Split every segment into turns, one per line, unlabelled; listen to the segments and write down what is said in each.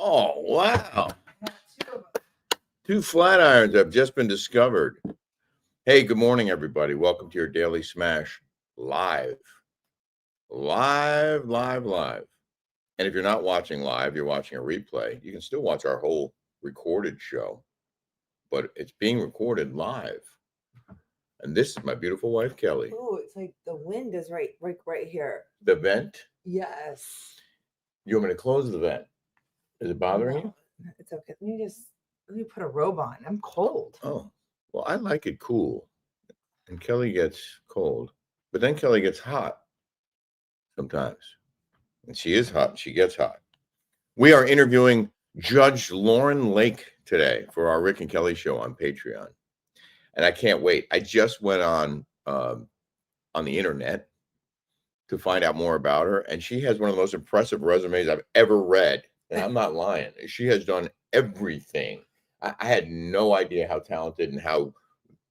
Oh, wow.
I have two of them.
2 flat irons have just been discovered. Hey, good morning, everybody. Welcome to your Daily Smash live. Live. And if you're not watching live, you're watching a replay. You can still watch our whole recorded show, but it's being recorded live. And this is my beautiful wife, Kelly.
Oh, it's like the wind is right here.
The vent?
Yes.
You want me to close the vent? Is it bothering you?
It's okay. Let me put a robe on. I'm cold.
Oh, well, I like it cool. And Kelly gets cold. But then Kelly gets hot sometimes. And she is hot. She gets hot. We are interviewing Judge Lauren Lake today for our Rick and Kelly show on Patreon. And I can't wait. I just went on the internet to find out more about her. And she has one of the most impressive resumes I've ever read. And I'm not lying. She has done everything. I had no idea how talented and how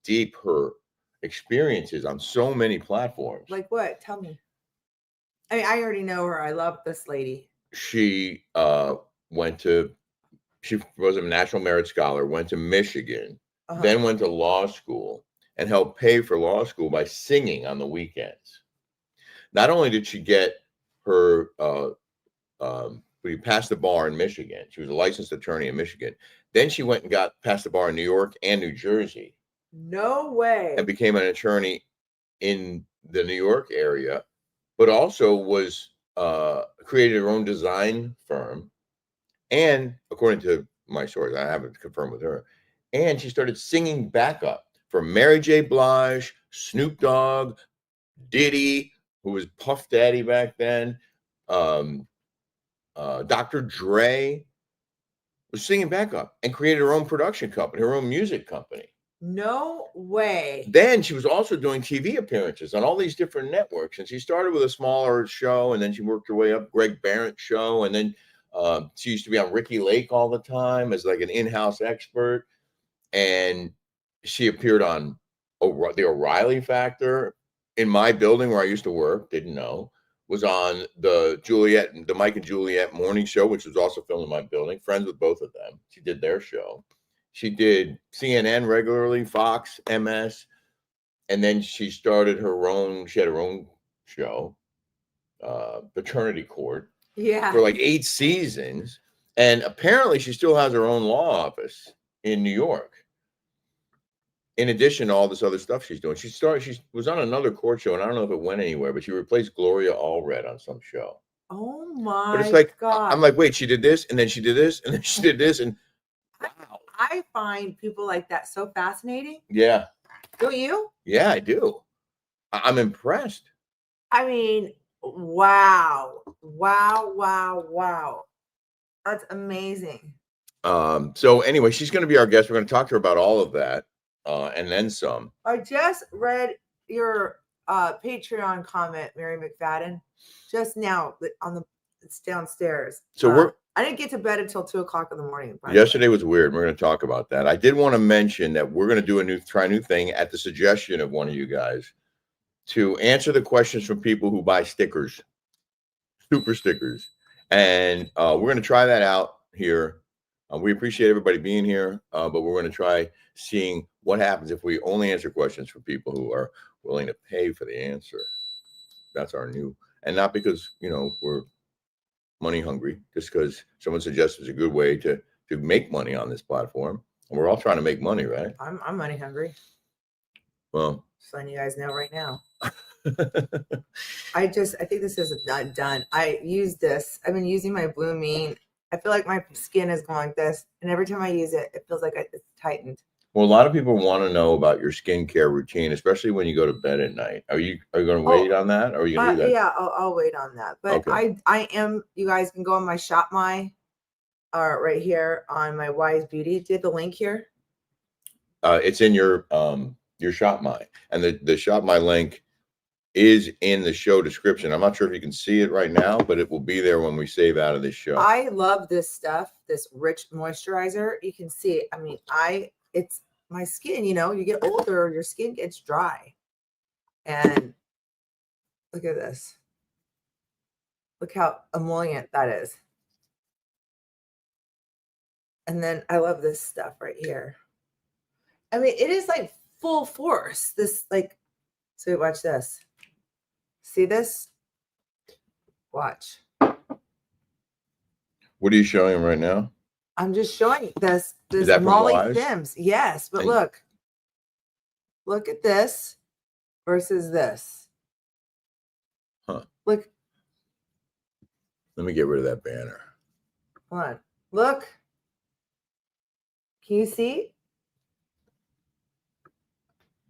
deep her experience is on so many platforms.
Like what? Tell me. I mean, I already know her. I love this lady.
She she was a National Merit Scholar, went to Michigan, then went to law school, and helped pay for law school by singing on the weekends. Not only did she get her, we passed the bar in Michigan. She was a licensed attorney in Michigan. Then she went and got passed the bar in New York and New Jersey.
No way.
And became an attorney in the New York area, but also was created her own design firm. And according to my source, I haven't confirmed with her, and she started singing backup for Mary J. Blige, Snoop Dogg, Diddy, who was Puff Daddy back then, Dr. Dre, was singing backup and created her own production company, her own music company.
No way.
Then she was also doing TV appearances on all these different networks. And she started with a smaller show, and then she worked her way up Greg Barrett's show. And then she used to be on Ricky Lake all the time as like an in-house expert. And she appeared on the O'Reilly Factor in my building where I used to work, didn't know, was on the Mike and Juliet morning show, which was also filmed in my building, friends with both of them. She did their show. She did CNN regularly, Fox, MS, and then she started she had her own show, Paternity Court, for like 8 seasons. And apparently she still has her own law office in New York. In addition to all this other stuff she's doing. She was on another court show, and I don't know if it went anywhere, but she replaced Gloria Allred on some show.
Oh my
But it's like,
God.
I'm like, wait, she did this, and then she did this, and then she did this, and wow.
I find people like that so fascinating.
Yeah.
Don't you?
Yeah, I do. I'm impressed.
I mean, wow. That's amazing.
So anyway, she's going to be our guest. We're going to talk to her about all of that, and then some.
I just read your Patreon comment, Mary McFadden, just now it's downstairs.
So
I didn't get to bed until 2:00 in the morning.
Yesterday was weird. We're going to talk about that. I did want to mention that we're going to try a new thing at the suggestion of one of you guys to answer the questions from people who buy stickers, super stickers. And we're going to try that out here. We appreciate everybody being here, but we're going to try seeing what happens if we only answer questions from people who are willing to pay for the answer. That's our new, and not because, we're money hungry, just because someone suggests it's a good way to make money on this platform. And we're all trying to make money, right?
I'm money hungry.
Well,
just letting you guys know right now. I think this is not done. I use this. I've been using my Blue Mean. I feel like my skin is going like this, and every time I use it, it feels like it's tightened.
Well, a lot of people want to know about your skincare routine, especially when you go to bed at night. Are you going to wait on that, or are you going to do that?
Yeah, I'll wait on that. But okay. I am. You guys can go on my Shop My, right here on my Wise Beauty. Do you have the link here?
It's in your Shop My, and the Shop My link is in the show description. I'm not sure if you can see it right now, but it will be there when we save out of this show.
I love this stuff, this rich moisturizer. You can see it. I mean, it's my skin, you get older, your skin gets dry. And look at this. Look how emollient that is. And then I love this stuff right here. I mean, it is like full force. This like, so watch this. See this? Watch.
What are you showing him right now?
I'm just showing this
Is that from
Molly
Wise?
Sims. Yes, but look at this versus this.
Huh.
Look.
Let me get rid of that banner.
Hold on. Look. Can you see?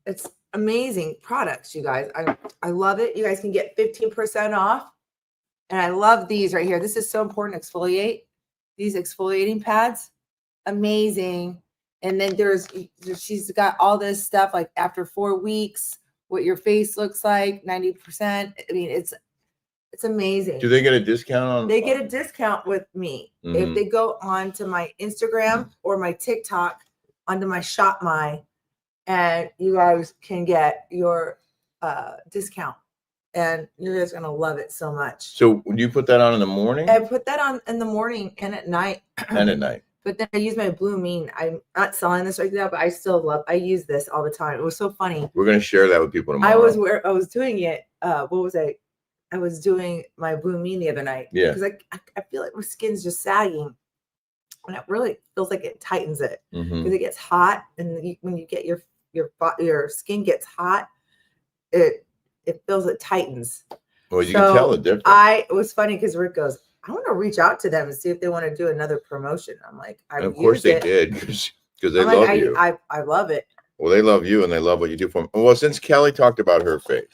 It's amazing products, you guys. I love it. You guys can get 15% off. And I love these right here. This is so important. Exfoliate. These exfoliating pads. Amazing. And then she's got all this stuff like after 4 weeks, what your face looks like, 90%. I mean, it's amazing.
Do they get a discount on?
They get a discount with me if they go on to my Instagram or my TikTok, onto my Shop My, and you guys can get your discount. And you guys are gonna love it so much.
So do you put that on in the morning?
I put that on in the morning and at night.
And at night.
But then I use my Blue Mean. I'm not selling this right now, but I use this all the time. It was so funny.
We're gonna share that with people tomorrow.
I was doing it. What was I? I was doing my Blue Mean the other night.
Yeah.
Because I feel like my skin's just sagging. And it really feels like it tightens it. Because it gets hot. And when you get your skin gets hot, it feels it tightens.
Well, you can tell the difference.
It was funny because Rick goes, I want to reach out to them and see if they want to do another promotion. I'm like,
of course they did, because they love you.
I love it.
Well, they love you and they love what you do for them. Well, since Kelly talked about her face,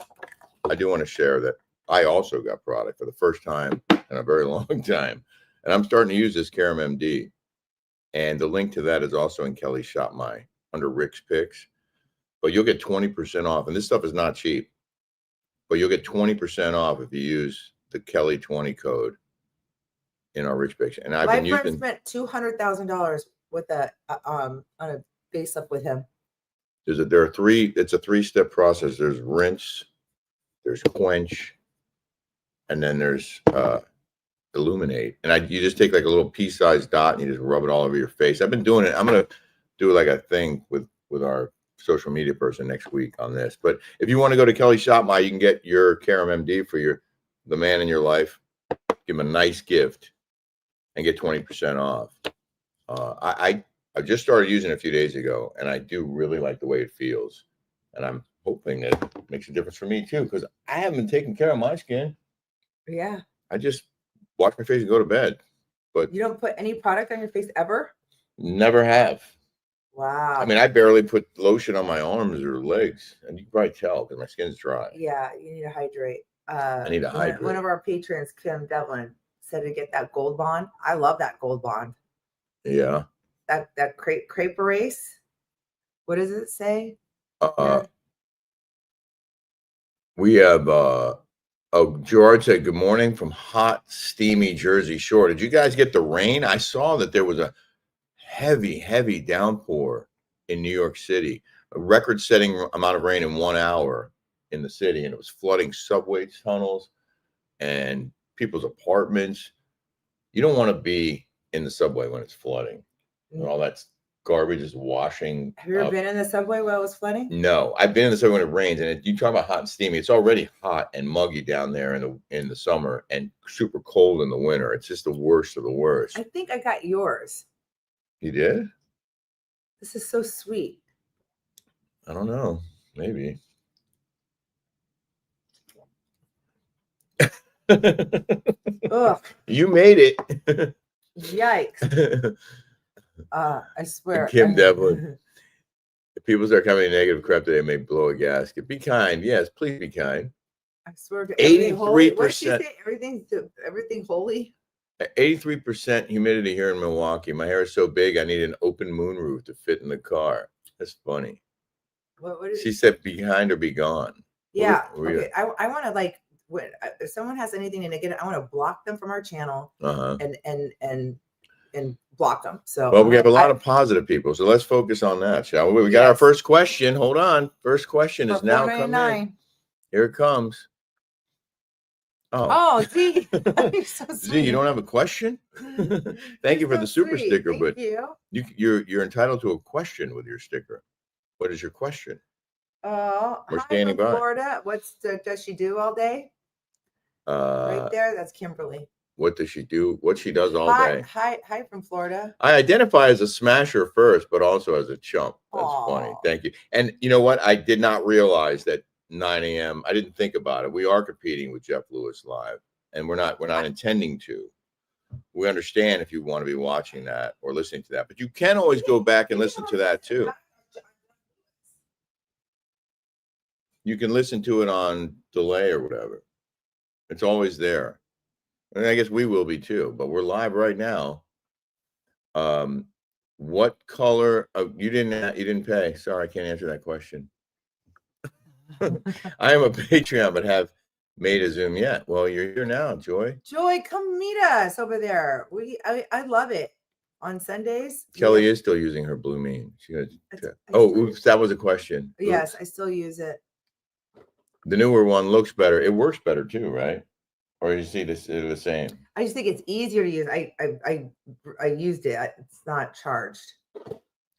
I do want to share that I also got product for the first time in a very long time. And I'm starting to use this Carum MD. And the link to that is also in Kelly's Shop My under Rick's Picks. But you'll get 20% off. And this stuff is not cheap. But you'll get 20% off if you use the Kelly 20 code in our Rich Picks. And I've been using.
Spent $200,000 with that on a face up with him.
It's a 3-step process. There's rinse, there's quench, and then there's illuminate. And you just take like a little pea-sized dot and you just rub it all over your face. I've been doing it. I'm gonna do like a thing with our social media person next week on this. But if you want to go to Kelly's Shop My, you can get your Carum MD for the man in your life. Give him a nice gift and get 20% off. I just started using it a few days ago, and I do really like the way it feels. And I'm hoping that it makes a difference for me too, because I haven't been taking care of my skin.
Yeah.
I just wash my face and go to bed. But
you don't put any product on your face ever?
Never have.
Wow.
I mean, I barely put lotion on my arms or legs, and you can probably tell because my skin's dry.
Yeah, you need to hydrate.
I need to hydrate.
One of our patrons, Kim Devlin, said to get that Gold Bond. I love that Gold Bond.
Yeah.
That crepe erase. What does it say?
We have George said good morning from hot, steamy Jersey Shore. Did you guys get the rain? I saw that there was a heavy downpour in New York City, a record-setting amount of rain in 1 hour in the city, and it was flooding subway tunnels and people's apartments. You don't want to be in the subway when it's flooding and all that garbage is washing.
Have you ever been in the subway while it was flooding?
No, I've been in the subway when it rains, and you talk about hot and steamy. It's already hot and muggy down there in the summer and super cold in the winter. It's just the worst of the worst.
I think I got yours.
You did?
This is so sweet.
I don't know. Maybe.
Ugh.
You made it.
Yikes. I swear.
Kim Devlin. If people start coming in negative crap today, may blow a gasket. Be kind. Yes, please be kind.
I swear to
83%.
What did she say? Everything holy?
83% humidity here in Milwaukee. My hair is so big, I need an open moonroof to fit in the car. That's funny. She said, "Be kind or be gone."
Yeah. Okay. I want to like, if someone has anything negative, I want to block them from our channel. And block them. So
well, we have a lot of positive people, so let's focus on that, shall we? We got our first question. Hold on. First question is now coming in. Here it comes.
Oh, Z. You're so
Z, you don't have a question? Thank you for
so
the super
sweet.
sticker,
Thank
but
you.
you're entitled to a question with your sticker. What is your question? We're
Hi
standing
from
by.
Florida. Does she do all day? Right there. That's Kimberly.
What does she do? What she does all day?
Hi from Florida.
I identify as a smasher first, but also as a chump. That's funny.
Aw.
Thank you. And you know what? I did not realize that 9 a.m. I didn't think about it. We are competing with Jeff Lewis live, and we're not intending to. We understand if you want to be watching that or listening to that, but you can always go back and listen to that too. You can listen to it on delay or whatever. It's always there. And I guess we will be too, but we're live right now. What color? Oh, you didn't pay. Sorry, I can't answer that question. I am a Patreon, but have made a Zoom yet. Well, you're here now, Joy.
Joy, come meet us over there. I love it. On Sundays.
Kelly is still using her Blue Mean. She goes, oops, that was a question.
Yes,
Oops.
I still use it.
The newer one looks better. It works better too, right? Or you see this the same?
I just think it's easier to use. I used it. It's not charged.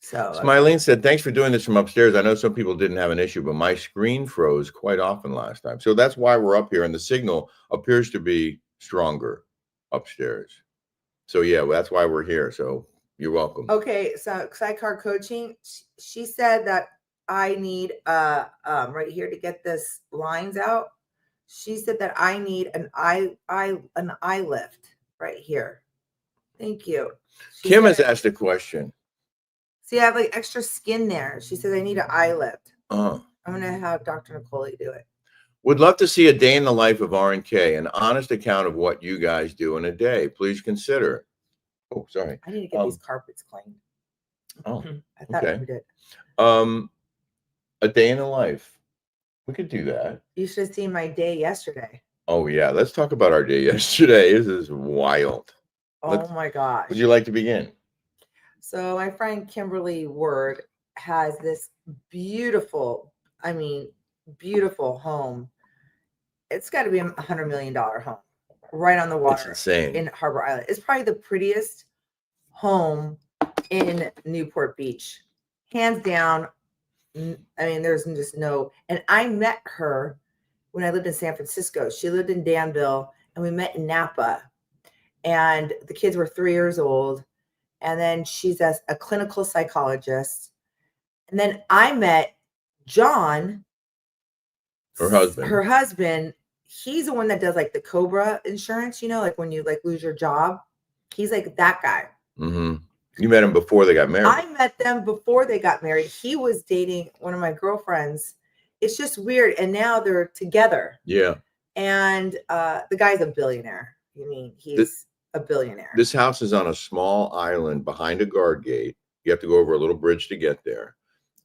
So
Smilene said, thanks for doing this from upstairs. I know some people didn't have an issue, but my screen froze quite often last time. So that's why we're up here, and the signal appears to be stronger upstairs. So yeah, well, that's why we're here. So you're welcome.
Okay, so sidecar coaching. She said that I need right here to get this lines out. She said that I need an eye lift right here. Thank you.
Kim has asked a question.
See, I have like extra skin there. She says I need an eye lift.
I'm
gonna have Dr. Nicole do it.
Would love to see a day in the life of R&K, an honest account of what you guys do in a day. Please consider. Oh, sorry.
I need to get these carpets cleaned.
Oh,
I thought
okay.
we did.
A day in the life. We could do that.
You should have seen my day yesterday.
Oh yeah, let's talk about our day yesterday. This is wild.
Oh my gosh.
Would you like to begin?
So my friend Kimberly Ward has this beautiful, beautiful home. It's got to be $100 million home right on the water.
It's insane.
In Harbor Island. It's probably the prettiest home in Newport Beach. Hands down. There's just no, and I met her when I lived in San Francisco. She lived in Danville and we met in Napa, and the kids were 3 years old. And then she's a clinical psychologist. And then I met John, her husband. He's the one that does like the Cobra insurance, like when you like lose your job. He's like that guy.
Mm-hmm. You met him before they got married.
I met them before they got married. He was dating one of my girlfriends. It's just weird. And now they're together.
Yeah.
And the guy's a billionaire. He's a billionaire.
This house is on a small island behind a guard gate. You have to go over a little bridge to get there.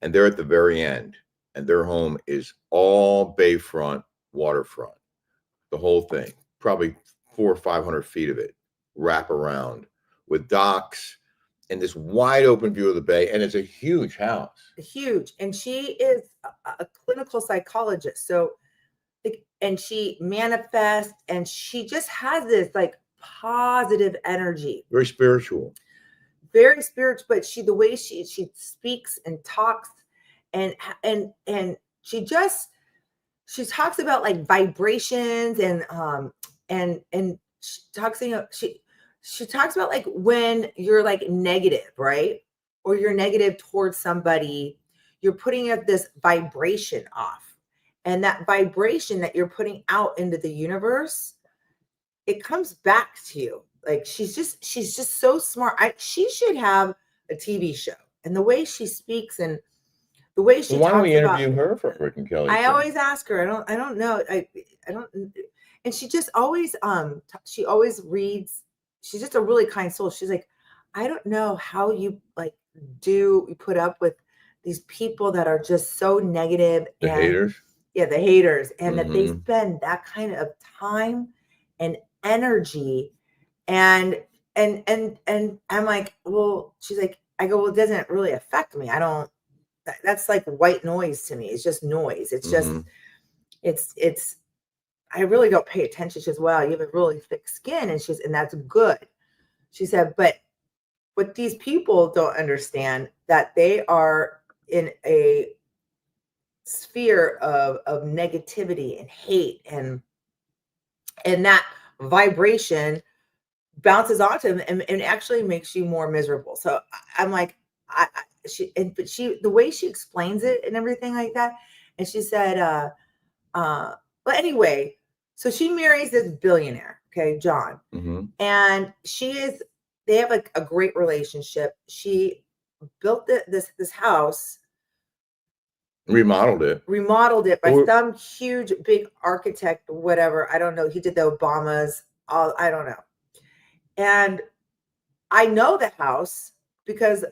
And they're at the very end. And their home is all bayfront, waterfront. The whole thing. Probably 400 or 500 feet of it. Wrap around with docks and this wide open view of the bay. And it's a huge house.
Huge. And she is a clinical psychologist. So, and she manifests, and she just has this like positive energy.
Very spiritual.
Very spiritual. But the way she speaks and talks, and she talks about like vibrations and she talks about like when you're like negative, right? Or you're negative towards somebody, you're putting up this vibration off. And that vibration that you're putting out into the universe, it comes back to you. Like she's just so smart. She should have a TV show. And the way she speaks and the way she
why don't we interview her for Rick and Kelly?
I always ask her. I don't know. I don't. And she just always she always reads. She's just a really kind soul. She's like, I don't know how you you put up with these people that are just so negative.
The haters.
Yeah, the haters, and that they spend that kind of time and energy, and I'm like, well, she's like, I go, well, it doesn't really affect me. I don't. That's like white noise to me. It's just noise. It's just, it's. I really don't pay attention. She says, wow, you have a really thick skin. And that's good. She said, but what these people don't understand that they are in a sphere of negativity and hate, and that vibration bounces onto them and actually makes you more miserable. So I'm like, but the way she explains it and everything like that. And she said, but anyway, so she marries this billionaire, okay, John.
Mm-hmm.
And they have a great relationship. She built this house,
remodeled it
by some huge big architect, whatever. I don't know. He did the Obamas. I don't know. And I know the house because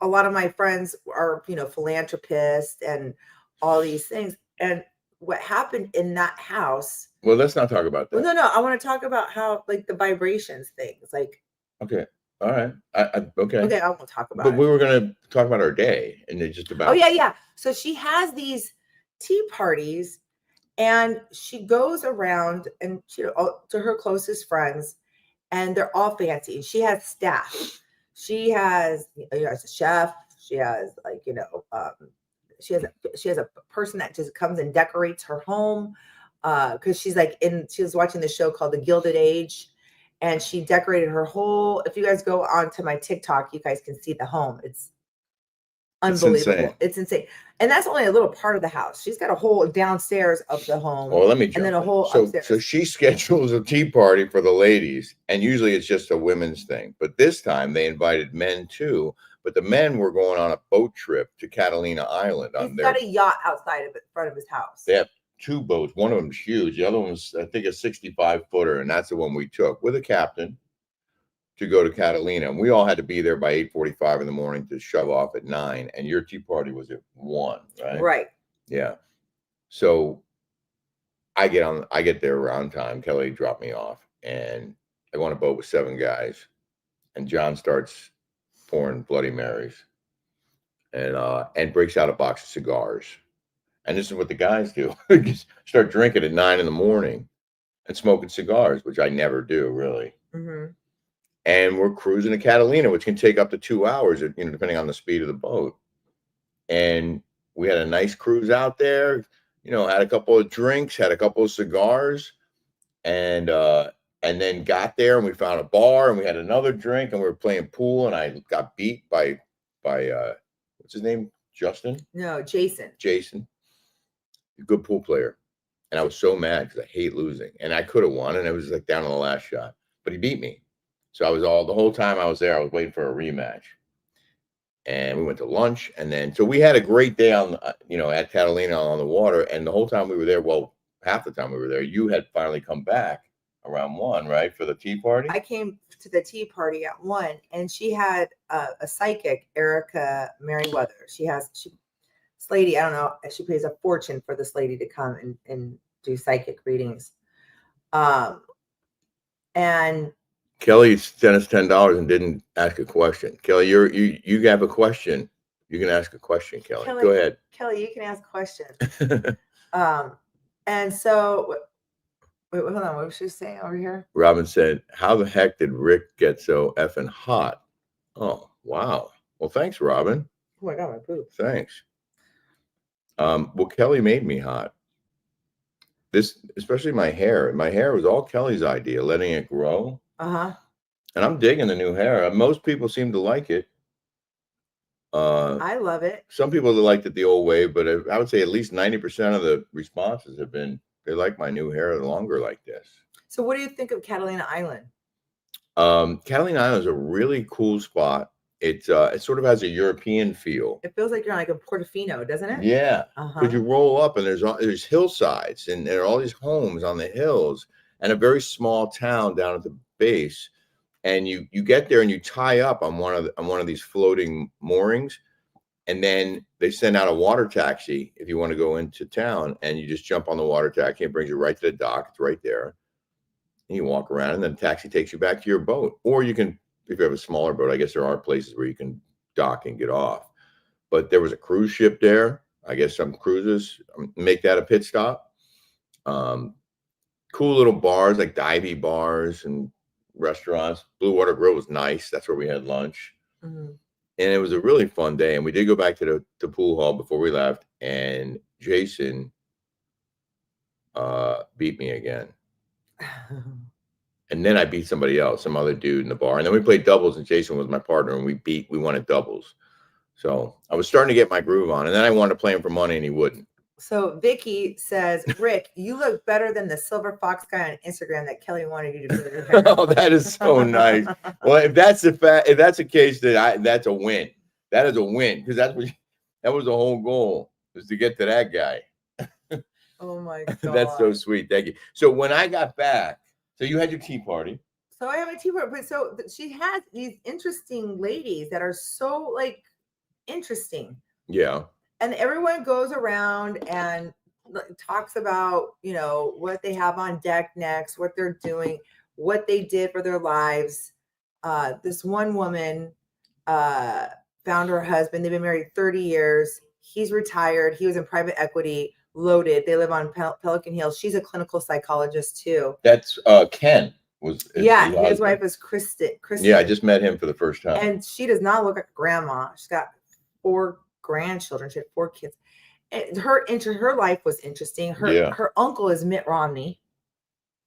a lot of my friends are, philanthropists and all these things. And what happened in that house.
Well, let's not talk about that.
Well, no. I want to talk about how, like, the vibrations things, like.
Okay. All right. Okay.
Okay, I won't talk about
it. But we were going to talk about our day, and it's just about.
Oh, yeah. So she has these tea parties, and she goes around and to her closest friends, and they're all fancy. She has staff. She has, a chef. She has, like, she has a person that just comes and decorates her home, because she was watching the show called The Gilded Age. And she decorated her whole. If you guys go onto my TikTok, you guys can see the home. It's unbelievable. It's insane. And that's only a little part of the house. She's got a whole downstairs of the home.
Well, let me jump
and then a whole upstairs.
So she schedules a tea party for the ladies, and usually it's just a women's thing. But this time they invited men too. But the men were going on a boat trip to Catalina Island.
He's got a yacht outside of it, in front of his house.
They have 2 boats. One of them's huge. The other one's, I think, a 65-footer, and that's the one we took with a captain to go to Catalina. And we all had to be there by 8:45 in the morning to shove off at 9. And your tea party was at 1, right?
Right.
Yeah. So I get there around time. Kelly dropped me off, and I go on a boat with 7 guys, and John starts pouring Bloody Marys and breaks out a box of cigars. And this is what the guys do. Just start drinking at 9 in the morning and smoking cigars, which I never do, really.
Mm-hmm.
And we're cruising to Catalina, which can take up to 2 hours, depending on the speed of the boat. And we had a nice cruise out there, had a couple of drinks, had a couple of cigars, and then got there and we found a bar and we had another drink and we were playing pool, and I got beat by what's his name? Justin?
No, Jason.
A good pool player. And I was so mad because I hate losing. And I could have won, and it was like down on the last shot. But he beat me. So the whole time I was there, I was waiting for a rematch. And we went to lunch. And then, so we had a great day at Catalina on the water. And the whole time we were there, well, half the time we were there, you had finally come back around 1, right? For the tea party?
I came to the tea party at 1, and she had a psychic, Erica Merriweather. This lady, I don't know, she pays a fortune for this lady to come and do psychic readings. And
Kelly sent us $10 and didn't ask a question. Kelly, you have a question. You can ask a question, Kelly. Go ahead.
Kelly, you can ask questions. And so, wait, hold on. What was she saying over here?
Robin said, how the heck did Rick get so effing hot? Oh, wow. Well, thanks, Robin.
Oh, I got my boob.
Thanks. Well, Kelly made me hot. Especially my hair. My hair was all Kelly's idea, letting it grow.
Uh-huh.
And I'm digging the new hair. Most people seem to like it.
I love it.
Some people liked it the old way, but I would say at least 90% of the responses have been, they like my new hair longer like this.
So what do you think of Catalina Island?
Catalina Island is a really cool spot. It sort of has a European feel.
It feels like you're like in Portofino, doesn't it?
Yeah. Because you roll up and there's hillsides and there are all these homes on the hills and a very small town down at the base. And you get there and you tie up on one of these floating moorings, and then they send out a water taxi if you want to go into town, and you just jump on the water taxi. It brings you right to the dock. It's right there. And you walk around, and then the taxi takes you back to your boat. Or you can, if you have a smaller boat, I guess there are places where you can dock and get off. But there was a cruise ship there. I guess some cruises make that a pit stop. cool little bars like divey bars and restaurants. Blue Water Grill was nice. That's where we had lunch.
Mhm.
And it was a really fun day. And we did go back to the pool hall before we left. And Jason beat me again. And then I beat somebody else, some other dude in the bar. And then we played doubles, and Jason was my partner, and we won at doubles. So I was starting to get my groove on. And then I wanted to play him for money, and he wouldn't.
So Vicky says, Rick, you look better than the silver fox guy on Instagram that Kelly wanted you to do your hair.
Oh, that is so nice. Well, if that's the case, that's a win. That is a win, because that was the whole goal, was to get to that guy.
Oh my God.
That's so sweet. Thank you. So when I got back, so you had your tea party.
So I have a tea party, but so she has these interesting ladies that are so like interesting.
Yeah.
And everyone goes around and talks about, what they have on deck next, what they're doing, what they did for their lives. This one woman found her husband. They've been married 30 years. He's retired. He was in private equity, loaded. They live on Pelican Hill. She's a clinical psychologist too.
That's Ken.
His wife is Kristen.
Yeah, I just met him for the first time.
And she does not look like grandma. She's got 4 grandchildren. She had 4 kids. And her life was interesting. Her uncle is Mitt Romney.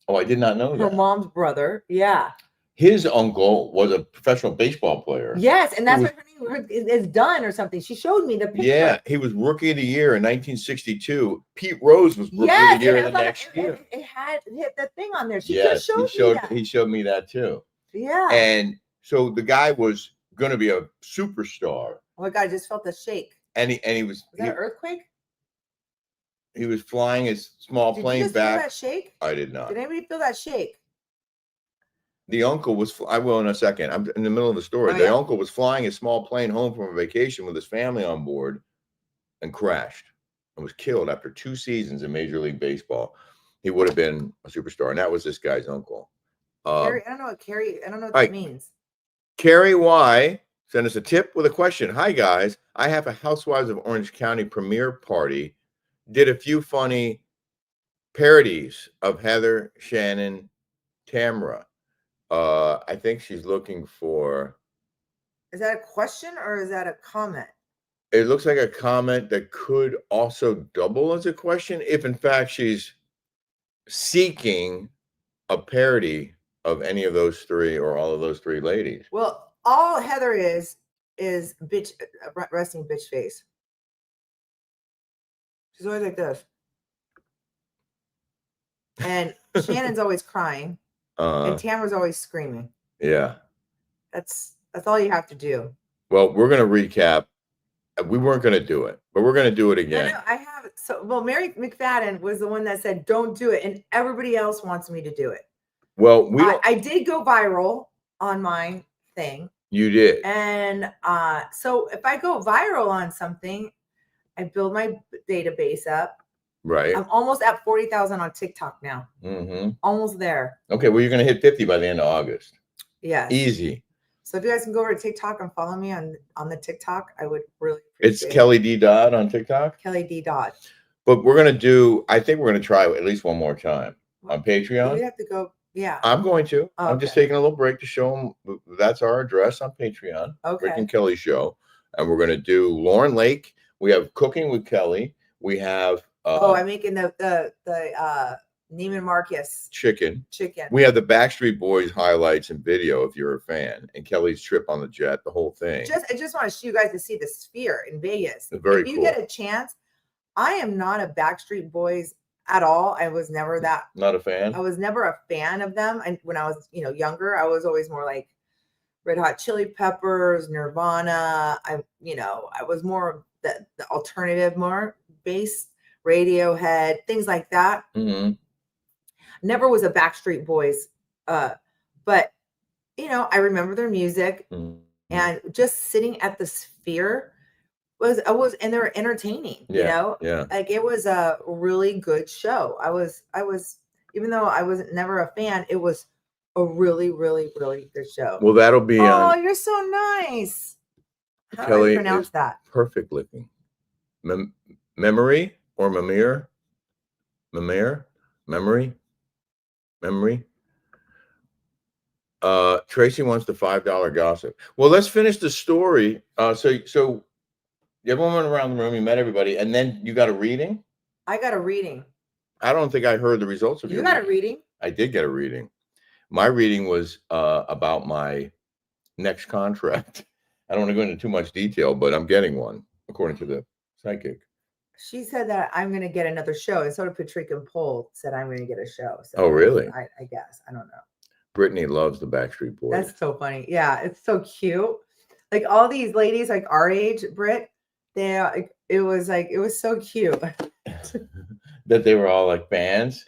Oh, I did not know that.
Her mom's brother. Yeah.
His uncle was a professional baseball player.
Yes, and that's what her name is, Dunn or something. She showed me the picture.
Yeah, he was Rookie of the Year in 1962. Pete Rose was Rookie of the Year the next year.
It had the thing on there.
He showed me that too.
Yeah.
And so the guy was going to be a superstar.
Oh my God, I just felt the shake.
And he was.
Was that an earthquake?
He was flying his small plane
back. Did you
back.
feel that shake?
I did not.
Did anybody feel that shake?
The uncle was. I will in a second. I'm in the middle of the story. The uncle was flying his small plane home from a vacation with his family on board, and crashed, and was killed after 2 seasons in Major League Baseball. He would have been a superstar, and that was this guy's uncle.
Carrie, I don't know what that means.
Carrie Y sent us a tip with a question. Hi guys, I have a Housewives of Orange County premiere party. Did a few funny parodies of Heather, Shannon, Tamra. I think she's looking for.
Is that a question or is that a comment?
It looks like a comment that could also double as a question, if in fact she's seeking a parody of any of those 3 or all of those 3 ladies.
Well, all Heather is bitch, resting bitch face. She's always like this. And Shannon's always crying. And Tamara's always screaming.
Yeah.
That's all you have to do.
Well, we're going to recap. We weren't going to do it, but we're going to do it again.
I have. Well, Mary McFadden was the one that said, don't do it. And everybody else wants me to do it.
Well,
I did go viral on my thing.
You did.
And so if I go viral on something, I build my database up.
Right.
I'm almost at 40,000 on TikTok now.
Mm-hmm.
Almost there.
Okay. Well, you're going to hit 50 by the end of August.
Yeah.
Easy.
So if you guys can go over to TikTok and follow me on the TikTok, I would really appreciate it.
It's Kelly D. Dodd on TikTok?
Kelly D. Dodd.
But I think we're going to try at least one more time on Patreon.
We have to go. Yeah.
I'm going to.
Okay.
I'm just taking a little break to show them that's our address on Patreon.
Okay.
Rick and Kelly Show. And we're going to do Lauren Lake. We have Cooking with Kelly. We have
I'm making the Neiman Marcus
chicken.
Chicken.
We have the Backstreet Boys highlights and video if you're a fan, and Kelly's trip on the jet, the whole thing.
I just want to show you guys to see the Sphere in Vegas.
Very cool.
If you get a chance, I am not a Backstreet Boys at all. I was never that.
Not a fan?
I was never a fan of them. And when I was, younger, I was always more like Red Hot Chili Peppers, Nirvana. I was more the alternative, more bass, Radiohead, things like that.
Mm-hmm.
Never was a Backstreet Boys, but I remember their music, and just sitting at the Sphere and they were entertaining.
Yeah.
Like it was a really good show. I was even though I was never a fan, it was a really, really, really good show.
Well, that'll be.
Oh, you're so nice. How
Kelly,
do I pronounce that?
Perfect looking. Memory or Mamir? Memory? memory. Tracy wants the $5 gossip. Well, let's finish the story. So everyone went around the room, you met everybody, and then you got a reading?
I got a reading.
I don't think I heard the results of
You
your
got a reading?
I did get a reading. My reading was about my next contract. I don't want to go into too much detail, but I'm getting one, according to the psychic.
She said that I'm going to get another show. And so did Patrick and Paul said I'm going to get a show. So
Oh, really?
I guess. I don't know.
Brittany loves the Backstreet Boys.
That's so funny. Yeah, it's so cute. Like all these ladies, like our age, Britt, it was so cute.
That they were all like fans.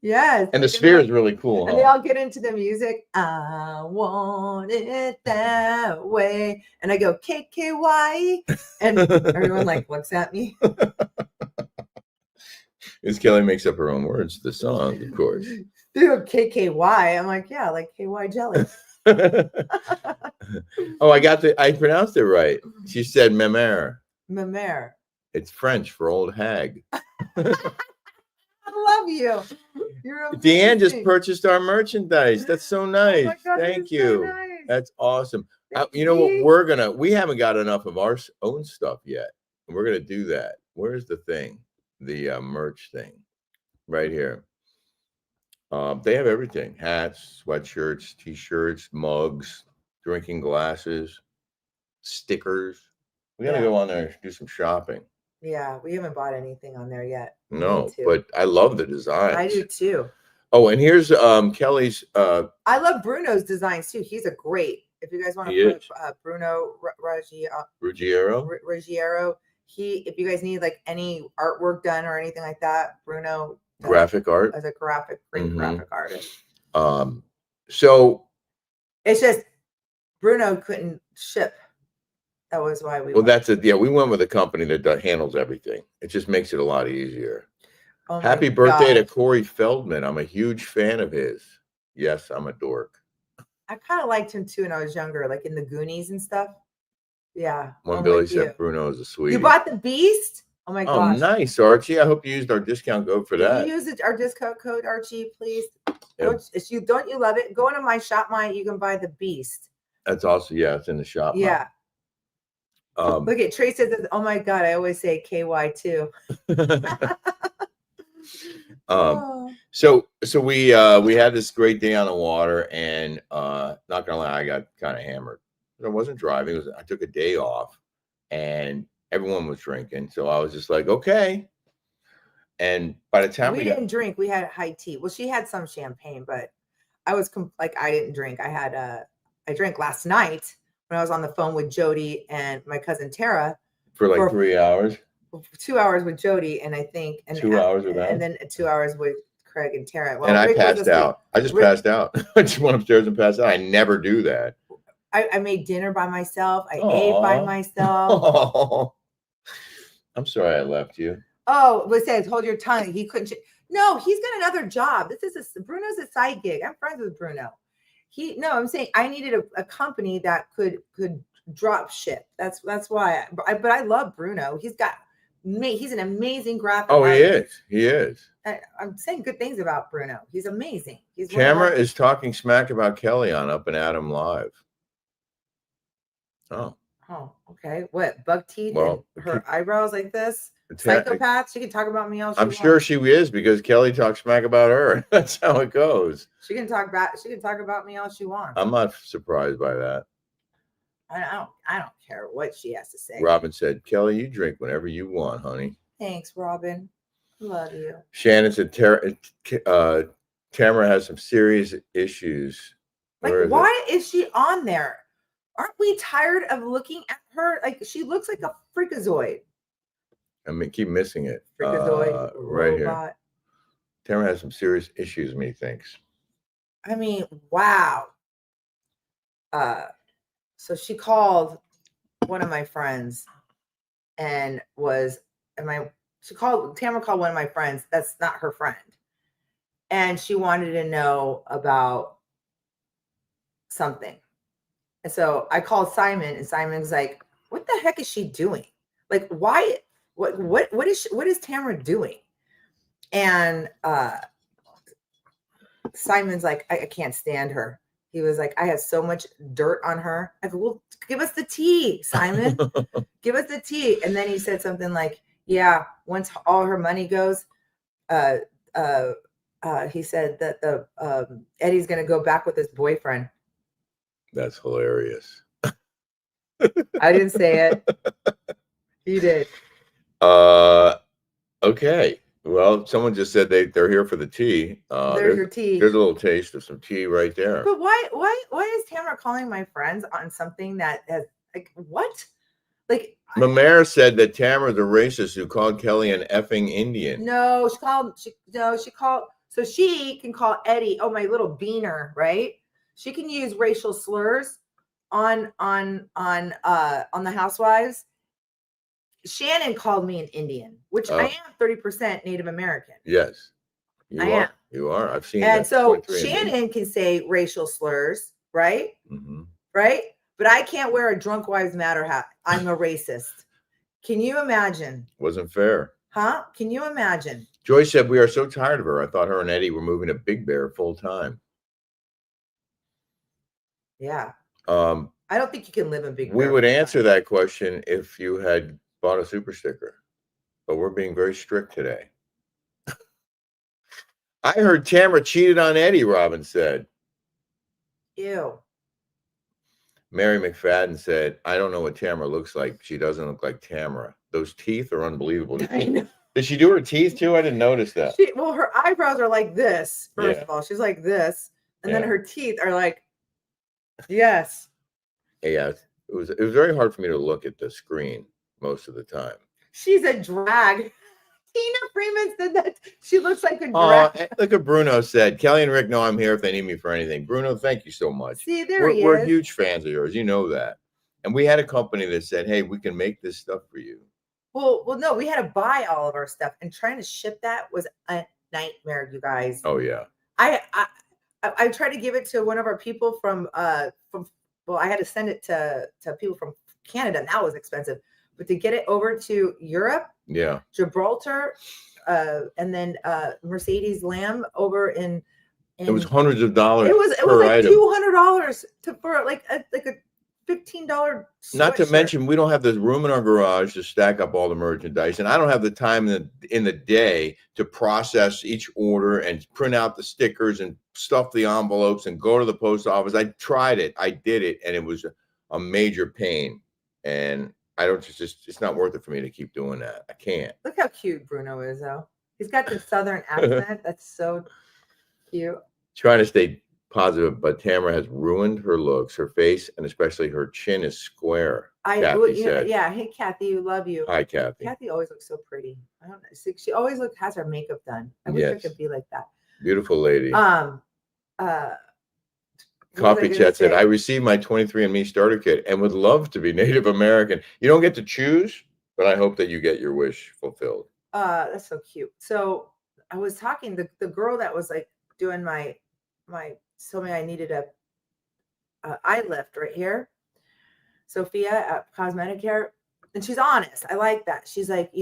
Yes.
And the Sphere is really cool.
And they all get into the music. I want it that way. And I go, KKY. And everyone like looks at me.
Because Kelly makes up her own words to the song, of course.
Dude, KKY. I'm like, yeah, like KY jelly.
Oh, I pronounced it right. She said memere.
Memere.
It's French for old hag.
I love you. You're
Deanne just purchased our merchandise. That's so nice.
Oh my God,
Thank you.
So nice.
That's awesome. You know what? We haven't got enough of our own stuff yet. And we're going to do that. Where's the thing? The merch thing right here. They have everything: hats, sweatshirts, t-shirts, mugs, drinking glasses, stickers. We got to go on there and do some shopping.
Yeah, we haven't bought anything on there yet.
No, but I love the designs.
I do too.
Oh, and here's Kelly's.
I love Bruno's designs too. He's a great. If you guys want to put Bruno Ruggiero, if you guys need like any artwork done or anything like that, Bruno
graphic art
as a graphic artist.
So
it's just Bruno couldn't ship. That was why we.
Well, that's it. Yeah, we went with a company that handles everything. It just makes it a lot easier. Oh, happy birthday to Corey Feldman. I'm a huge fan of his. Yes, I'm a dork.
I kind of liked him too when I was younger, like in the Goonies and stuff. Yeah.
When Billy said Bruno is a sweetie.
You bought the Beast? Oh my gosh.
Oh, nice, Archie. I hope you used our discount code for that.
Can you use our discount code, Archie, please? Yep. Don't you love it? Go into my shop, you can buy the Beast.
That's also, yeah, it's in the shop.
Yeah. Look at Trace says, oh my God, I always say KY too.
So we had this great day on the water, and not gonna lie, I got kind of hammered. I wasn't driving. I took a day off, and everyone was drinking. So I was just like, okay. And by the time
we didn't drink, we had high tea. Well, she had some champagne, but I was I didn't drink. I drank last night when I was on the phone with Jody and my cousin Tara
for like 3 hours.
2 hours with Jody, and I think
2 hours with that,
and then 2 hours with Craig and Tara.
Well, and I passed out. I just passed out. I just went upstairs and passed out. I never do that.
I made dinner by myself. I ate by myself.
Oh. I'm sorry I left you.
Oh, but says hold your tongue. He couldn't. No, he's got another job. Bruno's a side gig. I'm friends with Bruno. I'm saying I needed a company that could drop ship. That's why. But I love Bruno. He's an amazing graphic.
Oh, artist. He is.
I'm saying good things about Bruno. He's amazing.
Tamara is talking smack about Kelly on Up and Adam Live.
Oh, okay. What, bug teeth and her eyebrows like this? Psychopath. She can talk about me all she wants.
I'm sure she is, because Kelly talks smack about her. That's how it goes.
She can talk about me all she wants.
I'm not surprised by that.
I don't care what she has to say.
Robin said, Kelly, you drink whenever you want, honey.
Thanks, Robin. Love you.
Shannon said, Tamara has some serious issues.
Why is she on there? Aren't we tired of looking at her? Like, she looks like a freakazoid.
I mean, keep missing it.
Freakazoid,
right here. Tamara has some serious issues, methinks.
I mean, wow. So she called one of my friends Tamara called one of my friends. That's not her friend. And she wanted to know about something. And so I called Simon, and Simon's like, what the heck is she doing? Like, why? What is Tamara doing? And Simon's like, I can't stand her. He was like, I have so much dirt on her. I go, well, give us the tea, Simon. Give us the tea. And then he said something like, yeah, once all her money goes, he said that the Eddie's going to go back with his boyfriend.
That's hilarious.
I didn't say it. You did.
Okay. Well, someone just said they're here for the tea.
There's your tea.
There's a little taste of some tea right there.
But why is Tamara calling my friends on something that has like what? Like
Mamere said that Tamara's a racist who called Kelly an effing Indian.
No, she called so she can call Eddie, oh my little beaner, right? She can use racial slurs on the Housewives. Shannon called me an Indian, which I am 30% Native American.
Yes,
I am.
You are. I've seen
and
that.
So Shannon can say racial slurs, right?
Mm-hmm.
Right? But I can't wear a Drunk Wives Matter hat. I'm a racist. Can you imagine?
Wasn't fair.
Huh? Can you imagine?
Joyce said, we are so tired of her. I thought her and Eddie were moving to Big Bear full time.
Yeah. I don't think you can live in Big Bear.
We would answer that question if you had bought a super sticker, but we're being very strict today. I heard Tamara cheated on Eddie, Robin said.
Ew.
Mary McFadden said, I don't know what Tamara looks like. She doesn't look like Tamara. Those teeth are unbelievable.
I know.
Did she do her teeth too? I didn't notice that.
Well, her eyebrows are like this, first of all. She's like this. And then her teeth are like, yes.
Yeah, it was very hard for me to look at the screen most of the time.
She's a drag. Tina Freeman said that she looks like a drag.
Look at Bruno said, Kelly and Rick know I'm here if they need me for anything. Bruno, thank you so much.
See,
we're huge fans of yours. You know that. And we had a company that said, hey, we can make this stuff for you.
Well, no, we had to buy all of our stuff, and trying to ship that was a nightmare, you guys.
Oh yeah.
I tried to give it to one of our people from well, I had to send it to people from Canada, and that was expensive. But to get it over to Europe, Gibraltar, and then Mercedes Lamb over in
it was hundreds of dollars.
It was like $200 for like a $15.
Not to mention, we don't have the room in our garage to stack up all the merchandise, and I don't have the time in the day to process each order and print out the stickers and stuff the envelopes and go to the post office. I tried it, I did it, and it was a major pain. And I don't it's not worth it for me to keep doing that. I can't.
Look how cute Bruno is, though. He's got the Southern accent. That's so cute.
Trying to stay positive, but Tamara has ruined her looks. Her face and especially her chin is square. Kathy said.
Yeah. Hey, Kathy, we love you.
Hi, Kathy.
Kathy always looks so pretty. I don't know. She always has her makeup done. I wish I could be like that.
Beautiful lady.
Coffee
Chat said, I received my 23andMe starter kit and would love to be Native American. You don't get to choose, but I hope that you get your wish fulfilled.
That's so cute. So I was talking, the girl that was like doing my told me I needed a eye lift right here. Sophia at Cosmetic Care. And she's honest. I like that. She's like,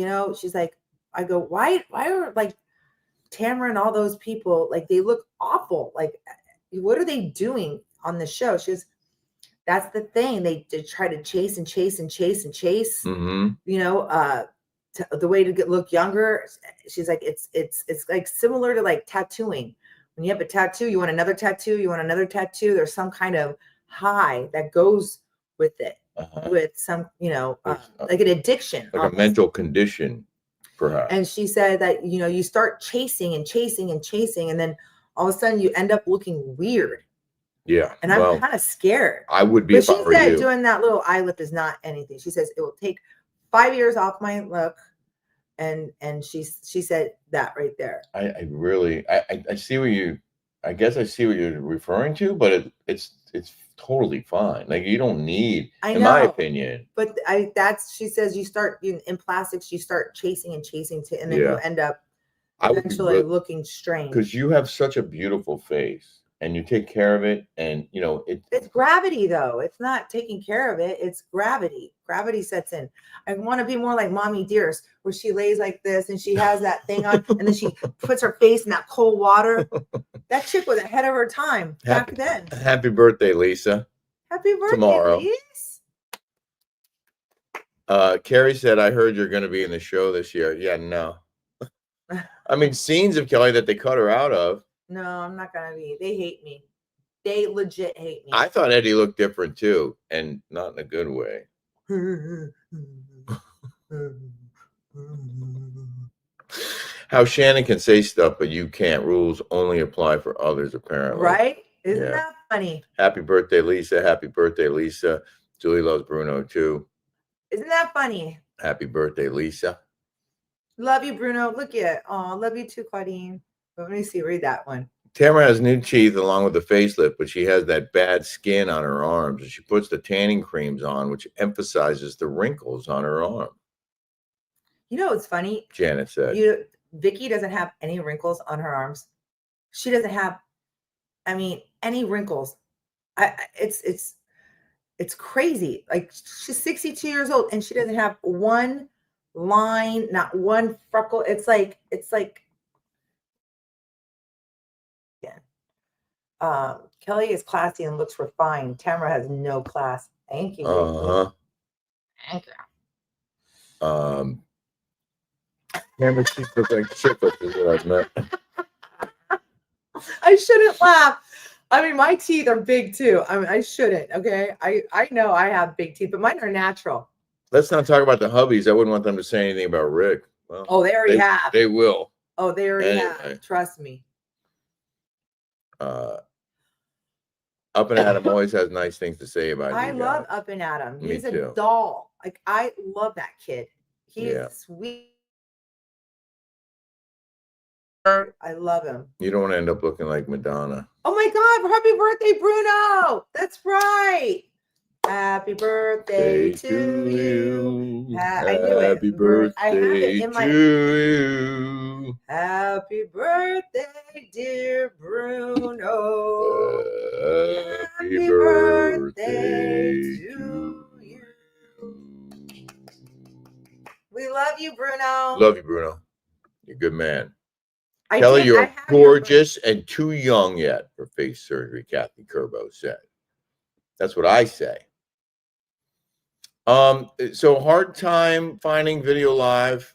I go, why are like Tamara and all those people, like they look awful. Like, what are they doing on the show? She goes, that's the thing. They try to chase and chase and chase and chase,
mm-hmm.
The way to look younger. She's like, it's like similar to like tattooing. When you have a tattoo, you want another tattoo, you want another tattoo. There's some kind of high that goes with it, with some, like an addiction.
Like almost. A mental condition, perhaps.
And she said that, you start chasing and chasing and chasing, and then all of a sudden you end up looking weird.
Yeah.
And I'm kind of scared.
I would be. But
she said doing that little eye lift is not anything. She says it will take 5 years off my look. And she said that right there. I really see I guess I see what you're referring to, but it's totally fine. Like you don't need, in my opinion. But she says you start in plastics, you start chasing and chasing and then you end up eventually looking strange.
Because you have such a beautiful face. and you take care of it, and you know
It's gravity, though. It's not taking care of it. It's gravity. Gravity sets in. I want to be more like Mommy Dearest, where she lays like this and she has that thing on, and then she puts her face in that cold water. That chick was ahead of her time back then.
Happy birthday, Lisa.
Happy birthday,
Tomorrow.
Lise.
Carrie said, I heard you're going to be in the show this year. Yeah, no. I mean, scenes of Kelly that they cut her out of.
No, I'm not going to be. They hate me. They legit hate me.
I thought Eddie looked different too, and not in a good way. How Shannon can say stuff, but you can't. Rules only apply for others, apparently.
Right? Isn't that funny?
Happy birthday, Lisa. Happy birthday, Lisa. Julie loves Bruno, too.
Isn't that funny?
Happy birthday, Lisa.
Love you, Bruno. Look at it. Oh, love you too, Claudine. Let me see. Read that one.
Tamara has new teeth along with the facelift, but she has that bad skin on her arms, and she puts the tanning creams on, which emphasizes the wrinkles on her arm.
You know what's funny?
Janet said.
Vicky doesn't have any wrinkles on her arms. She doesn't have, I mean, any wrinkles. It's crazy. Like, she's 62 years old and she doesn't have one line, not one freckle. It's like Kelly is classy and looks refined. Tamara has no class. Thank you. Thank you.
Tamara, she looks like triplets is what I've met.
I shouldn't laugh. I mean, my teeth are big too. I mean, I shouldn't. Okay. I know I have big teeth, but mine are natural.
Let's not talk about the hubbies. I wouldn't want them to say anything about Rick.
Well, they already have.
They will.
Oh, they already have. Trust me.
Up and Adam always has nice things to say about you.
I love Up and Adam. He's
Me too.
A doll. Like, I love that kid. He's sweet. I love him.
You don't want to end up looking like Madonna.
Oh my God. Happy birthday, Bruno. That's right. Happy birthday to you. Happy birthday I have it in my...
to you.
Happy birthday, dear Bruno.
Happy birthday to you.
We love you, Bruno.
Love you, Bruno. You're a good man. Kelly, you're gorgeous and too young yet for face surgery, Kathy Curbo said. That's what I say. So hard time finding video live.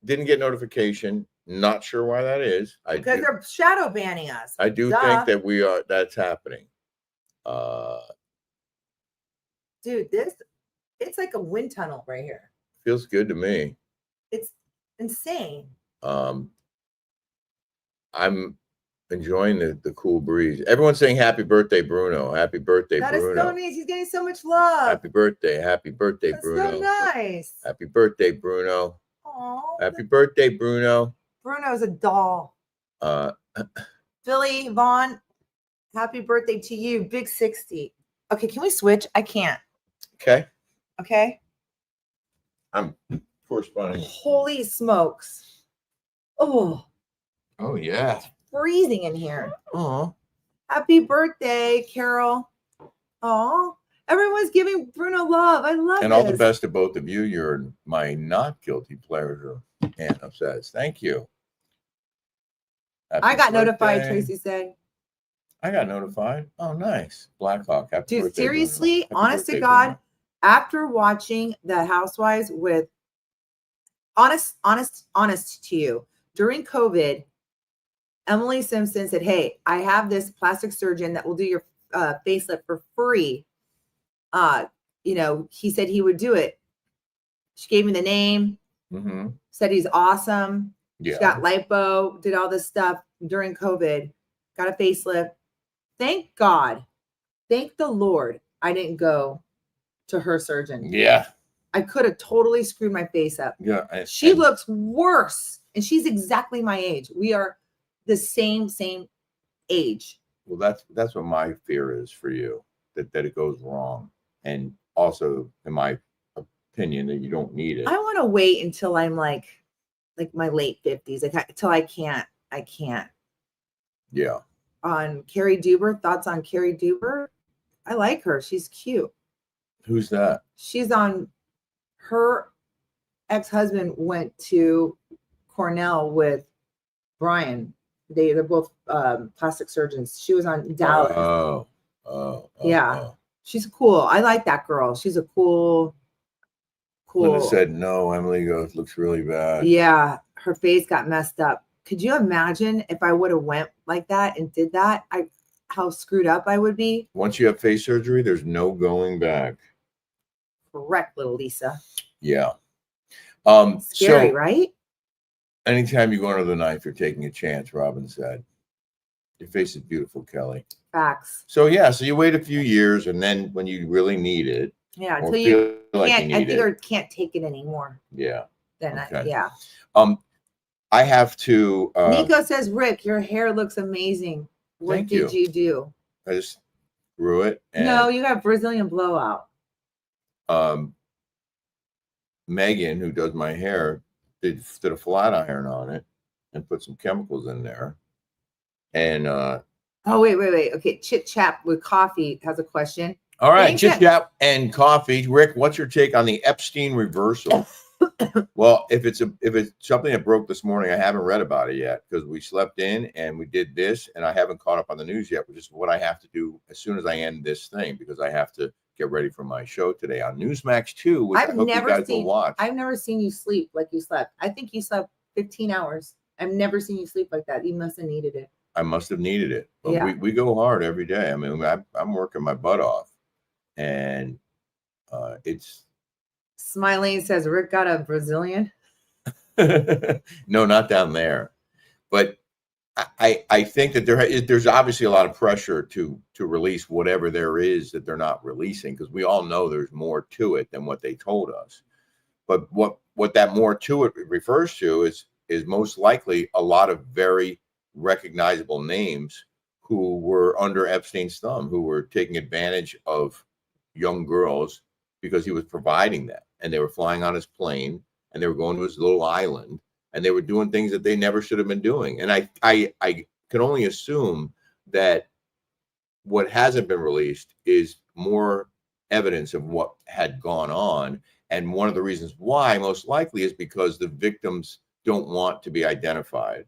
Didn't get notification. Not sure why that is.
Because they're shadow banning us.
I do think that that's happening.
Dude, it's like a wind tunnel right here.
Feels good to me.
It's insane.
I'm enjoying the cool breeze. Everyone's saying happy birthday, Bruno. Happy birthday, Bruno.
That is so nice. He's getting so much love.
Happy birthday. Happy birthday,
That's
Bruno.
so nice.
Happy birthday, Bruno.
Aww.
Happy birthday, Bruno.
Bruno's a doll. Philly, Vaughn, happy birthday to you. Big 60. Okay, can we switch? I can't.
Okay.
Okay.
I'm corresponding.
Holy smokes. Oh.
Oh, yeah.
It's freezing in here.
Oh.
Happy birthday, Carol. Oh, everyone's giving Bruno love. I love it.
And all the best to both of you. You're my not guilty pleasure. Anna says, thank you.
I got notified, Tracy said.
I got notified. Oh, nice. Blackhawk. Happy
Dude,
birthday,
seriously,
Happy
honest
birthday,
to God,
Bruno.
after watching The Housewives with honest to you, during COVID, Emily Simpson said, hey, I have this plastic surgeon that will do your facelift for free. He said he would do it. She gave me the name, said he's awesome.
Yeah.
She got lipo, did all this stuff during COVID, got a facelift. Thank God. Thank the Lord I didn't go to her surgeon.
Yeah.
I could have totally screwed my face up.
Yeah.
She looks worse. And she's exactly my age. We are the same age.
Well, that's what my fear is for you, that it goes wrong. And also, in my opinion, that you don't need it.
I want to wait until I'm like my late 50s, until I can't.
Yeah.
on Carrie Duber. Thoughts on Carrie Duber? I like her. She's cute.
Who's that?
She's on. Her ex-husband went to Cornell with Brian. They're both plastic surgeons. She was on Dallas. Yeah. She's cool. I like that girl. She's a cool.
Linda said no. Emily goes, looks really bad.
Yeah, her face got messed up. Could you imagine if I would have went like that and did that? How screwed up I would be.
Once you have face surgery, there's no going back.
Correct, little Lisa.
Yeah.
Scary,
so,
right?
Anytime you go under the knife, you're taking a chance, Robin said. Your face is beautiful, Kelly.
Facts.
So yeah, so you wait a few years, and then when you really need it,
yeah, until you can't take it anymore.
Yeah.
Then
okay.
Yeah.
I have to.
Nico says, Rick, your hair looks amazing. What did you do?
I just grew it. And,
no, you got Brazilian blowout.
Megan, who does my hair, did a flat iron on it and put some chemicals in there. And oh,
wait. Okay, Chit Chat with Coffee has a question.
All right, Chit Chat and Coffee. Rick, what's your take on the Epstein reversal? Well, if it's something that broke this morning, I haven't read about it yet because we slept in and we did this, and I haven't caught up on the news yet, which is what I have to do as soon as I end this thing because I have to get ready for my show today on Newsmax 2, which I hope you guys will watch.
I've never seen you sleep like you slept. I think you slept 15 hours. I've never seen you sleep like that. You must have needed it.
I must have needed it. But we go hard every day. I mean, I'm working my butt off, and it's.
Smiling says Rick got a Brazilian.
No, not down there, but I think that there's obviously a lot of pressure to release whatever there is that they're not releasing because we all know there's more to it than what they told us. But what that more to it refers to is most likely a lot of very recognizable names who were under Epstein's thumb, who were taking advantage of young girls because he was providing that, and they were flying on his plane and they were going to his little island. And they were doing things that they never should have been doing. And I can only assume that what hasn't been released is more evidence of what had gone on. And one of the reasons why, most likely, is because the victims don't want to be identified.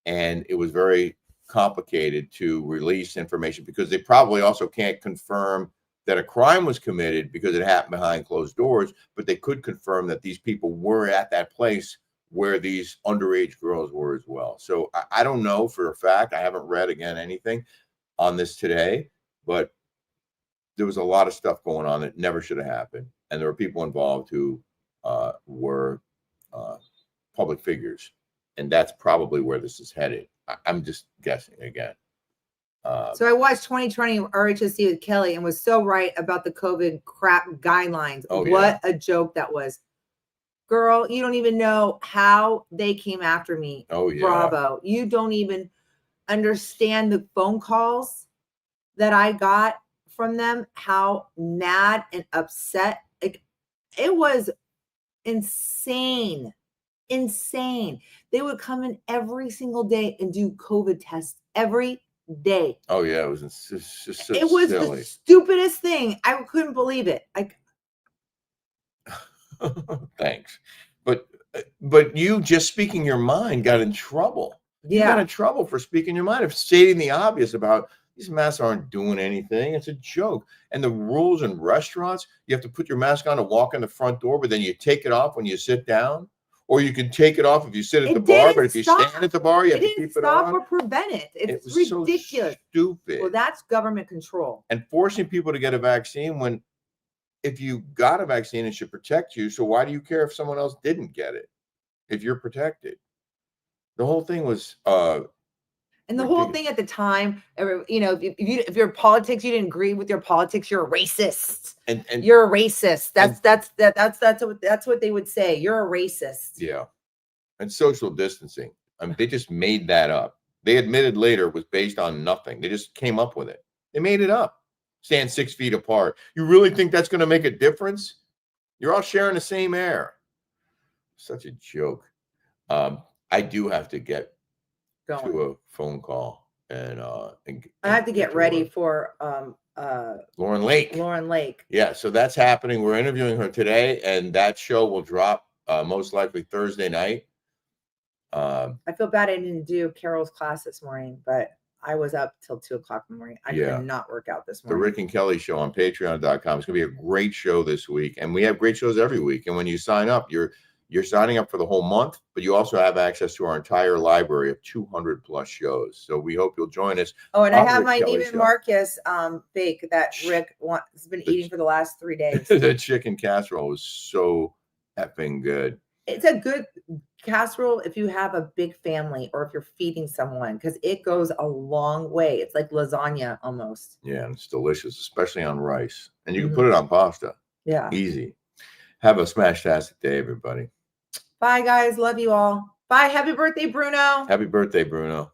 And it was very complicated to release information because they probably also can't confirm that a crime was committed because it happened behind closed doors, but they could confirm that these people were at that place where these underage girls were as well. So I don't know for a fact. I haven't read anything on this today, but there was a lot of stuff going on that never should have happened. And there were people involved who were public figures. And that's probably where this is headed. I'm just guessing again.
So I watched 2020 RHSC with Kelly and was so right about the COVID crap guidelines.
Oh,
what a joke that was. Girl, you don't even know how they came after me.
Oh, yeah.
Bravo. You don't even understand the phone calls that I got from them, how mad and upset. Like, it was insane. Insane. They would come in every single day and do COVID tests every day.
Oh, yeah. It was just so
it was
silly.
The stupidest thing. I couldn't believe it.
Thanks. But you just speaking your mind got in trouble.
Yeah.
You got in trouble for speaking your mind, of stating the obvious about these masks aren't doing anything. It's a joke. And the rules in restaurants, you have to put your mask on to walk in the front door, but then you take it off when you sit down. Or you can take it off if you sit at the bar, but if you stand at the bar, you have to keep it on.
Stop or prevent it. It's ridiculous.
So stupid.
Well, that's government control.
And forcing people to get a vaccine when, if you got a vaccine, it should protect you. So why do you care if someone else didn't get it? If you're protected, the whole thing was.
And the whole thing at the time, if you're politics, you didn't agree with your politics, you're a racist. And you're a racist. That's what they would say. You're a racist.
Yeah. And social distancing. I mean, they just made that up. They admitted later it was based on nothing. They just came up with it. They made it up. Stand 6 feet apart. You really think that's going to make a difference? You're all sharing the same air. Such a joke. I do have to get to a phone call and
I have to get
to
ready
work.
for
Lauren Lake.
Lauren Lake.
Yeah, so that's happening. We're interviewing her today, and that show will drop most likely Thursday night.
I feel bad I didn't do Carol's class this morning, but I was up till 2 o'clock in the morning. I could not work out this
The
morning.
Rick and Kelly Show on patreon.com. It's going to be a great show this week. And we have great shows every week. And when you sign up, you're signing up for the whole month, but you also have access to our entire library of 200 plus shows. So we hope you'll join us.
Oh, and I have
Rick
my
Kelly
Neiman
Show.
Marcus bake that Rick has been eating for the last 3 days.
The chicken casserole was so effing good.
It's a good casserole if you have a big family or if you're feeding someone, because it goes a long way. It's like lasagna almost.
Yeah, and it's delicious, especially on rice. And you can put it on pasta.
Yeah.
Easy. Have a smash-tastic day, everybody.
Bye, guys. Love you all. Bye. Happy birthday, Bruno.
Happy birthday, Bruno.